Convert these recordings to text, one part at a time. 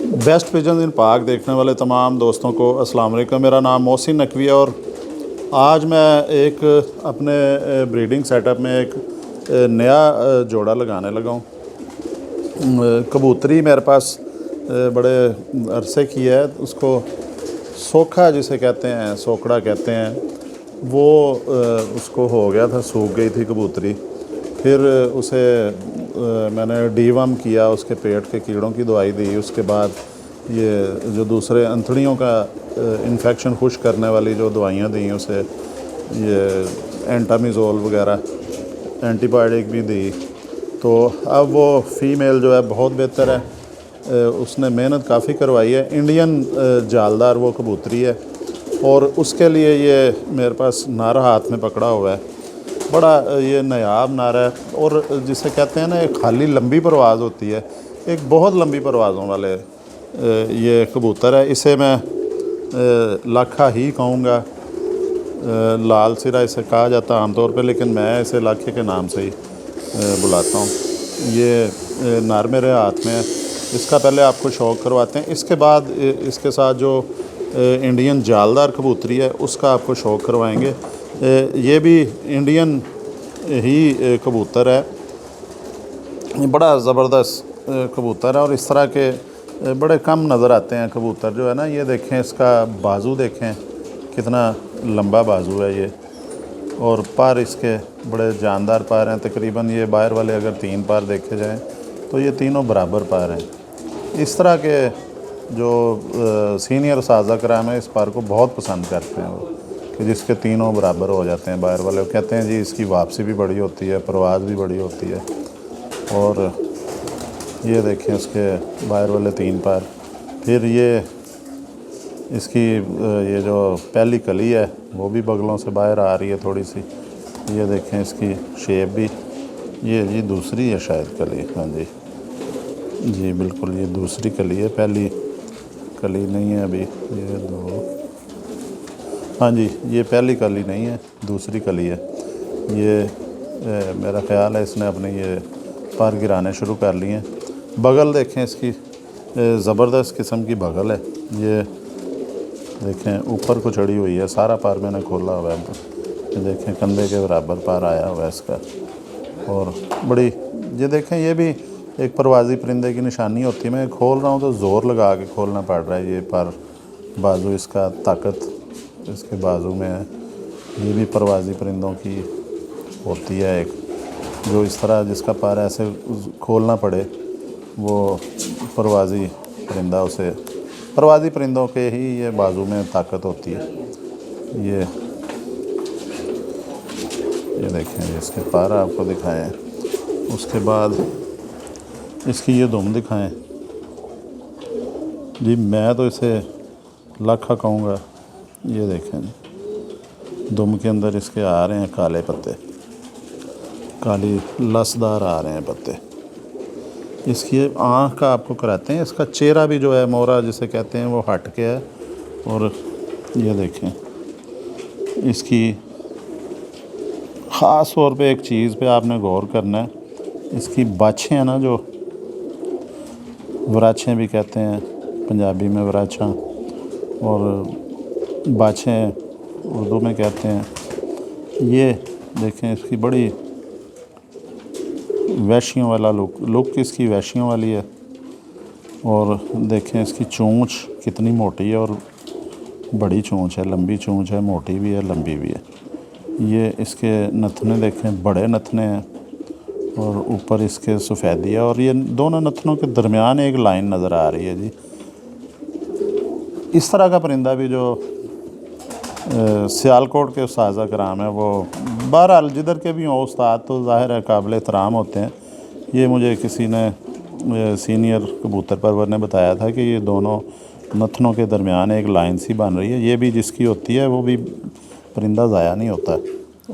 Best pigeon इन पाक देखने वाले तमाम दोस्तों को अस्सलाम वालेकुम। मेरा नाम मोहसिन नकवी है और आज मैं एक अपने ब्रीडिंग सेटअप में एक नया जोड़ा लगाने लगा हूँ। कबूतरी मेरे पास बड़े अरसे की है, उसको सोखा जिसे कहते हैं, सोकड़ा कहते हैं, वो उसको हो गया था, सूख गई थी कबूतरी। फिर उसे मैंने डीवर्म किया, उसके पेट के कीड़ों की दवाई दी। उसके बाद ये जो दूसरे अंथड़ियों का इन्फेक्शन खुश करने वाली जो दवाइयाँ दी उसे, ये एंटामिज़ोल वगैरह एंटीबायोटिक भी दी। तो अब वो फ़ीमेल जो है बहुत बेहतर है। उसने मेहनत काफ़ी करवाई है। इंडियन जालदार वो कबूतरी है और उसके लिए ये मेरे पास नारा हाथ में पकड़ा हुआ है। बड़ा ये नायाब नारा है और जिसे कहते हैं ना, एक खाली लंबी परवाज़ होती है, एक बहुत लंबी परवाज़ों वाले ये कबूतर है। इसे मैं लाखा ही कहूँगा। लाल सिरा इसे कहा जाता है आमतौर पर, लेकिन मैं इसे लाखे के नाम से ही बुलाता हूँ। ये नार मेरे हाथ में है। इसका पहले आपको शौक करवाते हैं, इसके बाद इसके साथ जो इंडियन जालदार कबूतरी है उसका आपको शौक करवाएंगे। ये भी इंडियन ही कबूतर है। बड़ा ज़बरदस्त कबूतर है और इस तरह के बड़े कम नज़र आते हैं कबूतर जो है ना। ये देखें, इसका बाजू देखें, कितना लंबा बाजू है ये, और पर इसके बड़े जानदार पर हैं। तकरीबन ये बाहर वाले अगर 3 पर देखे जाएं तो ये तीनों बराबर पर हैं। इस तरह के जो सीनियर साज़ा कराम है इस पर को बहुत पसंद करते हैं वो, कि जिसके तीनों बराबर हो जाते हैं। बाहर वाले कहते हैं जी इसकी वापसी भी बड़ी होती है, परवाज़ भी बड़ी होती है। और ये देखें इसके बाहर वाले 3 पर। फिर ये इसकी ये जो पहली कली है वो भी बगलों से बाहर आ रही है थोड़ी सी। ये देखें इसकी शेप भी, ये जी दूसरी है शायद कली। हाँ जी, जी बिल्कुल ये दूसरी कली है, पहली कली नहीं है अभी। ये 2, हाँ जी, ये पहली कली नहीं है, दूसरी कली है। ये मेरा ख़्याल है इसने अपने ये पर गिराने शुरू कर लिए हैं। बगल देखें इसकी, ज़बरदस्त किस्म की बगल है। ये देखें ऊपर को चढ़ी हुई है, सारा पर मैंने खोला हुआ है। ये देखें कंधे के बराबर पर आया हुआ है इसका। और बड़ी, ये देखें ये भी एक परवाज़ी परिंदे की निशानी होती है। मैं खोल रहा हूँ तो ज़ोर लगा के खोलना पड़ रहा है। ये पर बाजू इसका, ताकत इसके बाजू में है। ये भी परवाज़ी परिंदों की होती है एक, जो इस तरह जिसका पर ऐसे खोलना पड़े, वो परवाज़ी परिंदा, उसे परवाज़ी परिंदों के ही ये बाजू में ताकत होती है। ये देखें इसके पर आपको दिखाएं, उसके बाद इसकी ये दुम दिखाएं। जी मैं तो इसे लाखा कहूँगा। ये देखें दुम के अंदर इसके आ रहे हैं काले पत्ते, काली लसदार आ रहे हैं पत्ते। इसकी आँख का आपको कराते हैं। इसका चेहरा भी जो है, मोरा जिसे कहते हैं, वो हट के है। और ये देखें इसकी ख़ास तौर पे एक चीज़ पे आपने गौर करना है। इसकी बाछें हैं ना, जो वराछें भी कहते हैं पंजाबी में, वराछा, और बाछें उर्दू में कहते हैं। ये देखें इसकी बड़ी वैश्यों वाला लुक इसकी वैश्यों वाली है। और देखें इसकी चोंच कितनी मोटी है, और बड़ी चोंच है, लंबी चोंच है, मोटी भी है, लंबी भी है। ये इसके नथने देखें, बड़े नथने हैं, और ऊपर इसके सफ़ेदी है। और ये दोनों नथनों के दरमियान एक लाइन नज़र आ रही है जी। इस तरह का परिंदा भी जो सियालकोट के साज़ा कराम है, वो बहरहाल जिधर के भी हों उस्ताद तो ज़ाहिर है काबिल एहतराम होते हैं। ये मुझे किसी ने सीनियर कबूतर परवर ने बताया था कि ये दोनों नथनों के दरमियान एक लाइन सी बन रही है। ये भी जिसकी होती है वो भी परिंदा ज़ाया नहीं होता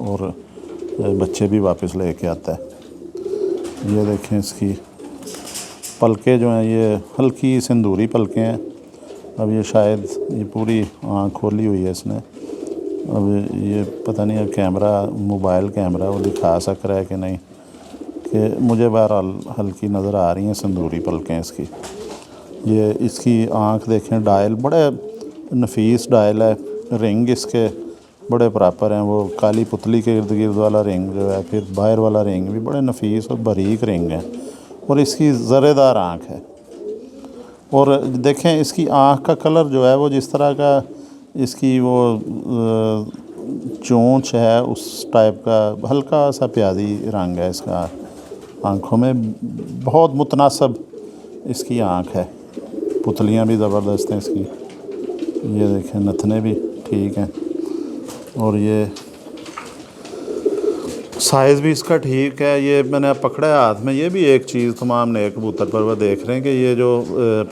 और बच्चे भी वापस ले कर आता है। ये देखें इसकी पलकें जो हैं, ये हल्की सिंदूरी पलकें हैं। अब ये शायद ये पूरी आँख खोली हुई है इसने। अब ये पता नहीं है कैमरा, मोबाइल कैमरा वो दिखा सक रहा है कि नहीं, कि मुझे बहरहाल हल्की नज़र आ रही हैं सिंदूरी पलकें इसकी। ये इसकी आँख देखें, डायल बड़े नफीस डायल है, रिंग इसके बड़े प्रॉपर हैं। वो काली पुतली के इर्द गिर्द वाला रिंग जो है, फिर बाहर वाला रिंग भी बड़े नफीस और बारीक रिंग है, और इसकी ज़रेदार आँख है। और देखें इसकी आँख का कलर जो है वो जिस तरह का इसकी वो चोंच है उस टाइप का हल्का सा प्याजी रंग है इसका आँखों में, बहुत मुतनासिब इसकी आँख है। पुतलियाँ भी ज़बरदस्त हैं इसकी, ये देखें नथने भी ठीक हैं, और ये साइज़ भी इसका ठीक है। ये मैंने पकड़ा है हाथ में, ये भी एक चीज़ तमाम नए कबूतर पर वो देख रहे हैं कि ये जो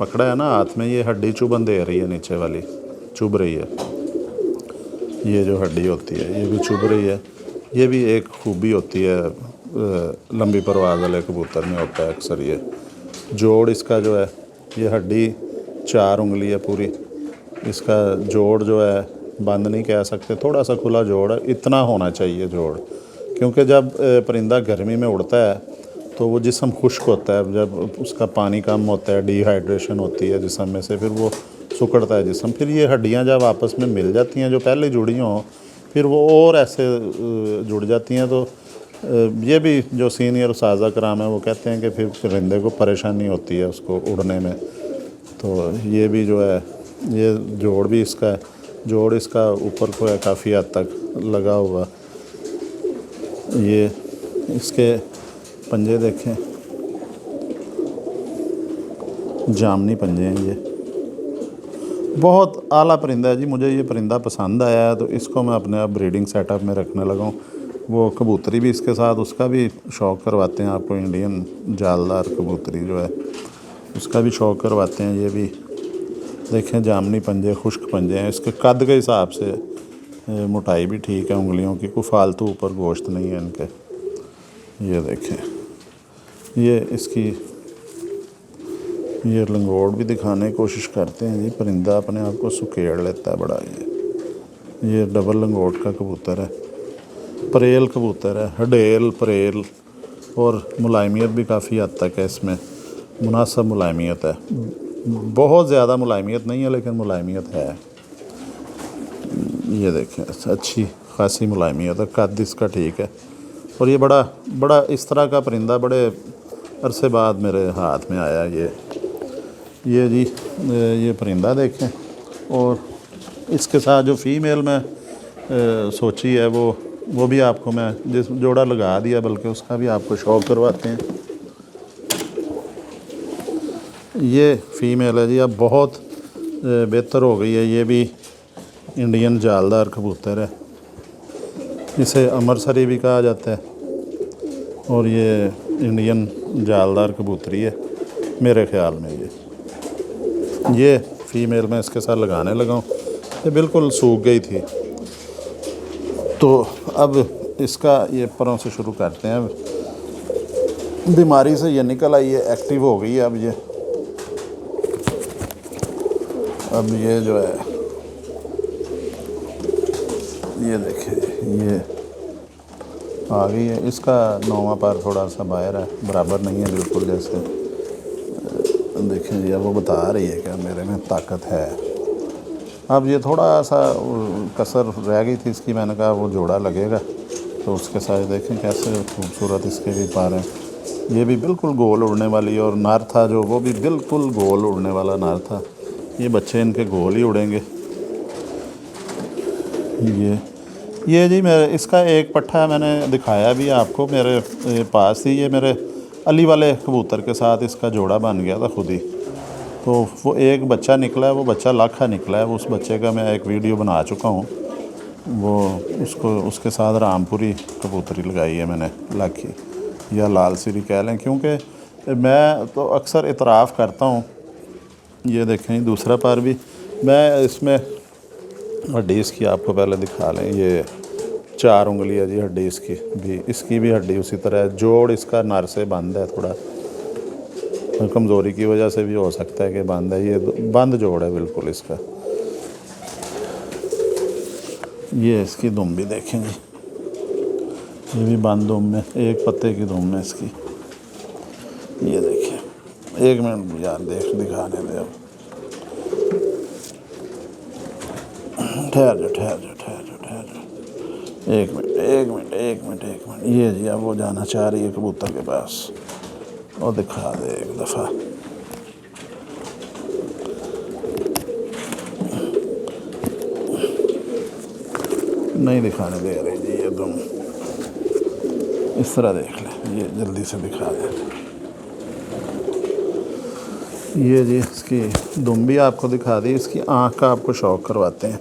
पकड़ा है ना हाथ में, ये हड्डी चुभन दे रही है, नीचे वाली चुभ रही है, ये जो हड्डी होती है ये भी चुभ रही है। ये भी एक खूबी होती है लंबी परवाज़ वाले कबूतर में होता है अक्सर। ये जोड़ इसका जो है, ये हड्डी 4 उंगली है पूरी, इसका जोड़ जो है बंद नहीं कह सकते, थोड़ा सा खुला जोड़ है, इतना होना चाहिए जोड़, क्योंकि जब परिंदा गर्मी में उड़ता है तो वो जिस्म खुश्क होता है, जब उसका पानी कम होता है, डिहाइड्रेशन होती है जिस्म में से, फिर वो सिकुड़ता है जिस्म, फिर ये हड्डियां जब आपस में मिल जाती हैं जो पहले जुड़ी हों, फिर वो और ऐसे जुड़ जाती हैं। तो ये भी जो सीनियर उस्ताज़ा कराम है वो कहते हैं कि फिर परिंदे को परेशानी होती है उसको उड़ने में। तो ये भी जो है, ये जोड़ भी इसका है, जोड़ इसका ऊपर को है काफ़ी हद तक लगा हुआ। ये इसके पंजे देखें, जामनी पंजे हैं, ये बहुत आला परिंदा है जी। मुझे ये परिंदा पसंद आया है तो इसको मैं अपने अब ब्रीडिंग सेटअप में रखने लगा हूँ। वो कबूतरी भी इसके साथ, उसका भी शौक़ करवाते हैं आपको, इंडियन जालदार कबूतरी जो है उसका भी शौक़ करवाते हैं। ये भी देखें जामनी पंजे, खुश्क पंजे हैं, इसके कद के हिसाब से मोटाई भी ठीक है उंगलियों की, कोई फालतू ऊपर गोश्त नहीं है इनके। ये देखें, ये इसकी ये लंगोट भी दिखाने की कोशिश करते हैं जी। परिंदा अपने आप को सुकेड़ लेता है बड़ा। ये डबल लंगोट का कबूतर है, परेल कबूतर है, हडेल परेल, और मुलायमियत भी काफ़ी हद तक है इसमें, मुनासिब मुलायमियत है, बहुत ज़्यादा मुलायमियत नहीं है लेकिन मुलायमियत है। ये देखें अच्छी खासी मुलायमियत है, कद इसका ठीक है। और ये बड़ा इस तरह का परिंदा बड़े अरसे बाद मेरे हाथ में आया। ये जी ये परिंदा देखें, और इसके साथ जो फ़ीमेल में सोची है वो भी आपको मैं जिस जोड़ा लगा दिया, बल्कि उसका भी आपको शौक़ करवाते हैं। ये फ़ीमेल है जी, अब बहुत बेहतर हो गई है। ये भी इंडियन जालदार कबूतर है, इसे अमरसरी भी कहा जाता है, और ये इंडियन जालदार कबूतरी है मेरे ख़्याल में। ये फ़ीमेल मैं इसके साथ लगाने लगा हूँ, ये बिल्कुल सूख गई थी, तो अब इसका ये परों से शुरू करते हैं। अब बीमारी से ये निकल आई है, एक्टिव हो गई है। अब ये जो है, ये देखिए ये आ गई है। इसका नौवां पैर थोड़ा सा बाहर है, बराबर नहीं है बिल्कुल, जैसे देखें जी अब वो बता रही है कि मेरे में ताकत है। अब ये थोड़ा सा कसर रह गई थी इसकी, मैंने कहा वो जोड़ा लगेगा तो उसके साथ देखें कैसे खूबसूरत इसके भी पार हैं। ये भी बिल्कुल गोल उड़ने वाली, और नर था जो वो भी बिल्कुल गोल उड़ने वाला नर था। ये बच्चे इनके गोल ही उड़ेंगे। ये जी मेरे इसका एक पट्ठा मैंने दिखाया भी आपको, मेरे पास ही, ये मेरे अली वाले कबूतर के साथ इसका जोड़ा बन गया था खुद ही। तो वो एक बच्चा निकला है, वो बच्चा लाखा निकला है, वो उस बच्चे का मैं एक वीडियो बना चुका हूँ। वो उसके साथ रामपुरी कबूतरी लगाई है मैंने, लाखी या लाल सिरी कह लें, क्योंकि मैं तो अक्सर इतराफ़ करता हूँ। ये देखें दूसरा पैर भी मैं इसमें हड्डी इसकी आपको पहले दिखा लें। ये 4 उंगली है जी हड्डी इसकी भी हड्डी उसी तरह है। जोड़ इसका नर से बंद है, थोड़ा कमज़ोरी की वजह से भी हो सकता है कि बंद है। ये बंद जोड़ है बिल्कुल इसका। ये इसकी दुम भी देखें जी, ये भी बंद दुम में, एक पत्ते की दुम है इसकी। ये देखिए एक मिनट यार, दिखाने दे अब। ठहर जाओ। एक मिनट। ये जी अब वो जाना चाह रही है कबूतर के पास, और दिखा दे एक दफ़ा। नहीं दिखाने दे रही जी ये, तुम इस तरह देख ले, ये जल्दी से दिखा दे। ये जी इसकी दुम भी आपको दिखा दी, इसकी आँख का आपको शौक करवाते हैं।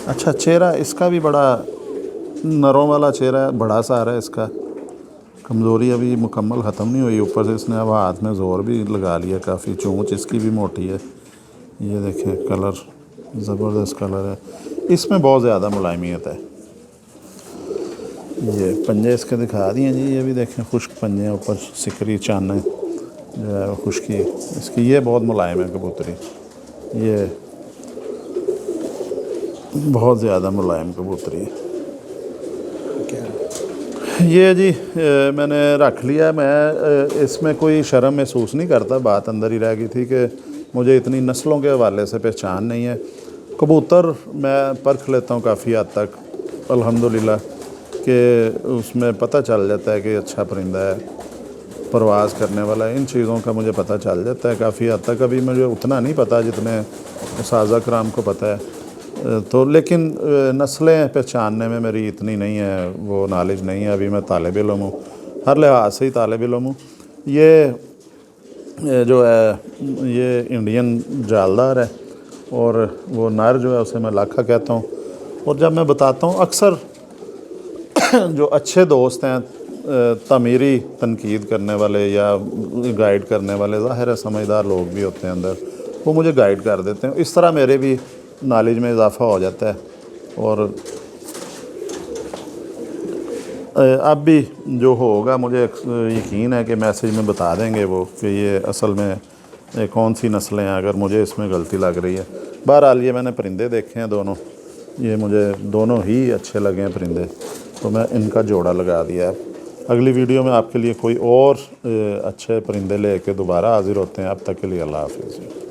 अच्छा, चेहरा इसका भी बड़ा नरों वाला चेहरा है, बड़ा सा आ रहा है इसका। कमज़ोरी अभी मुकम्मल ख़त्म नहीं हुई, ऊपर से इसने अब हाथ में ज़ोर भी लगा लिया काफ़ी। चोंच इसकी भी मोटी है। ये देखें, कलर ज़बरदस्त कलर है, इसमें बहुत ज़्यादा मुलायमियत है। ये पंजे इसके दिखा दिए जी, ये भी देखें खुश्क पंजे हैं, ऊपर सिकरी चाने जो है खुश्की इसकी। ये बहुत मुलायम है कबूतरी, ये बहुत ज़्यादा मुलायम कबूतरी है। ये जी मैंने रख लिया। मैं इसमें कोई शर्म महसूस नहीं करता, बात अंदर ही रह गई थी कि मुझे इतनी नस्लों के हवाले से पहचान नहीं है। कबूतर मैं परख लेता हूँ काफ़ी हद तक, अल्हम्दुलिल्लाह, कि उसमें पता चल जाता है कि अच्छा परिंदा है, परवाज़ करने वाला है। इन चीज़ों का मुझे पता चल जाता है काफ़ी हद तक। अभी मुझे उतना नहीं पता जितने उस्ताज़ कराम को पता है, तो लेकिन नस्लें पहचानने में मेरी इतनी नहीं है, वो नॉलेज नहीं है। अभी मैं तालिब इल्म हूँ, हर लिहाज से ही तालिब इल्म हूँ। ये जो है ये इंडियन जालदार है, और वो नर जो है उसे मैं लाखा कहता हूँ। और जब मैं बताता हूँ, अक्सर जो अच्छे दोस्त हैं, तमीरी तनकीद करने वाले या गाइड करने वाले, ज़ाहिर है समझदार लोग भी होते हैं अंदर, वो मुझे गाइड कर देते हैं। इस तरह मेरे भी नॉलेज में इजाफ़ा हो जाता है। और अब भी जो होगा मुझे यकीन है कि मैसेज में बता देंगे वो कि ये असल में कौन सी नस्लें हैं, अगर मुझे इसमें गलती लग रही है। बहरहाल ये मैंने परिंदे देखे हैं दोनों, ये मुझे दोनों ही अच्छे लगे हैं परिंदे, तो मैं इनका जोड़ा लगा दिया है। अगली वीडियो में आपके लिए कोई और अच्छे परिंदे लेके दोबारा हाज़िर होते हैं। अब तक के लिए अल्लाह हाफ़िज़।